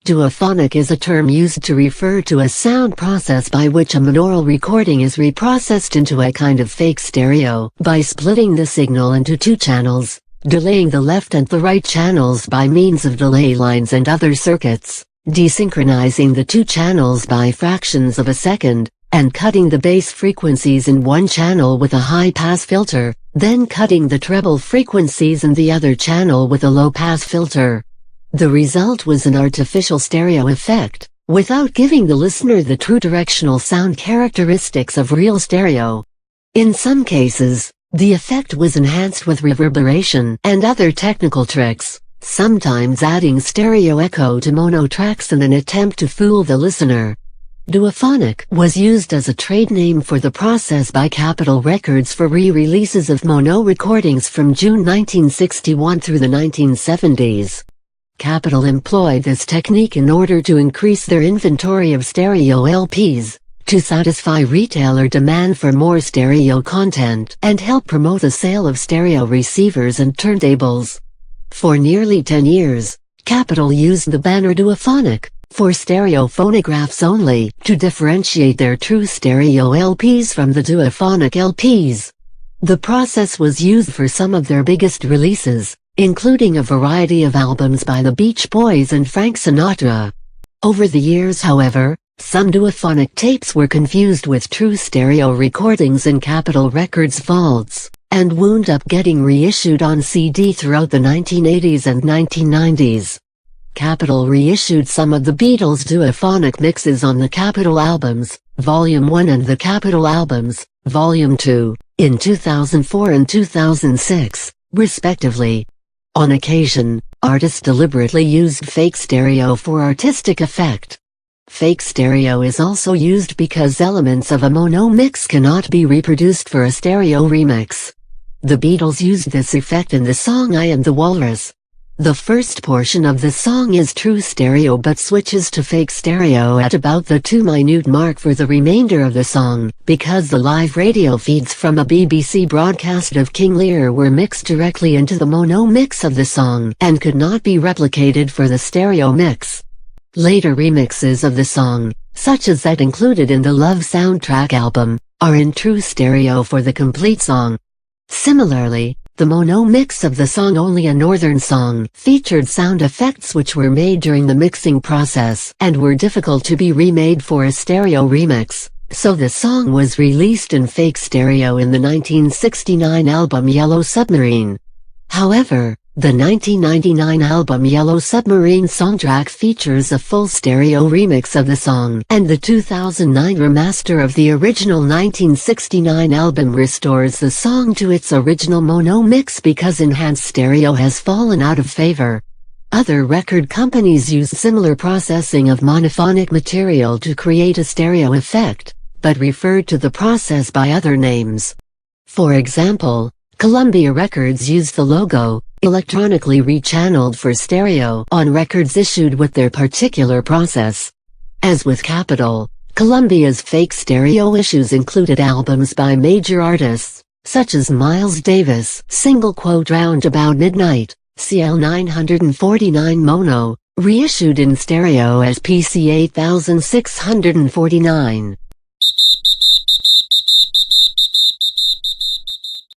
Duophonic is a term used to refer to a sound process by which a binaural recording is reprocessed into a kind of fake stereo by splitting the signal into two channels, delaying the left and the right channels by means of delay lines and other circuits, desynchronizing the two channels by fractions of a second, and cutting the bass frequencies in one channel with a high-pass filter, then cutting the treble frequencies in the other channel with a low-pass filter. The result was an artificial stereo effect, without giving the listener the true directional sound characteristics of real stereo. In some cases, the effect was enhanced with reverberation and other technical tricks, sometimes adding stereo echo to mono tracks in an attempt to fool the listener. Duophonic was used as a trade name for the process by Capitol Records for re-releases of mono recordings from June 1961 through the 1970s. Capitol employed this technique in order to increase their inventory of stereo LPs, to satisfy retailer demand for more stereo content, and help promote the sale of stereo receivers and turntables. For nearly 10 years, Capitol used the banner Duophonic, for stereo phonographs only, to differentiate their true stereo LPs from the Duophonic LPs. The process was used for some of their biggest releases, including a variety of albums by the Beach Boys and Frank Sinatra. Over the years, however, some Duophonic tapes were confused with true stereo recordings in Capitol Records vaults, and wound up getting reissued on CD throughout the 1980s and 1990s. Capitol reissued some of the Beatles' Duophonic mixes on the Capitol albums, Volume 1 and the Capitol albums, Volume 2, in 2004 and 2006, respectively. On occasion, artists deliberately used fake stereo for artistic effect. Fake stereo is also used because elements of a mono mix cannot be reproduced for a stereo remix. The Beatles used this effect in the song I Am the Walrus. The first portion of the song is true stereo but switches to fake stereo at about the 2-minute mark for the remainder of the song, because the live radio feeds from a BBC broadcast of King Lear were mixed directly into the mono mix of the song and could not be replicated for the stereo mix. Later remixes of the song, such as that included in the Love soundtrack album, are in true stereo for the complete song. Similarly, the mono mix of the song Only a Northern Song featured sound effects which were made during the mixing process and were difficult to be remade for a stereo remix, so the song was released in fake stereo in the 1969 album Yellow Submarine. However, the 1999 album Yellow Submarine songtrack features a full stereo remix of the song, and the 2009 remaster of the original 1969 album restores the song to its original mono mix because enhanced stereo has fallen out of favor. Other record companies use similar processing of monophonic material to create a stereo effect, but referred to the process by other names. For example, Columbia Records used the logo, electronically rechanneled for stereo, on records issued with their particular process. As with Capitol, Columbia's fake stereo issues included albums by major artists, such as Miles Davis, "Round About Midnight", CL 949 Mono, reissued in stereo as PC 8649.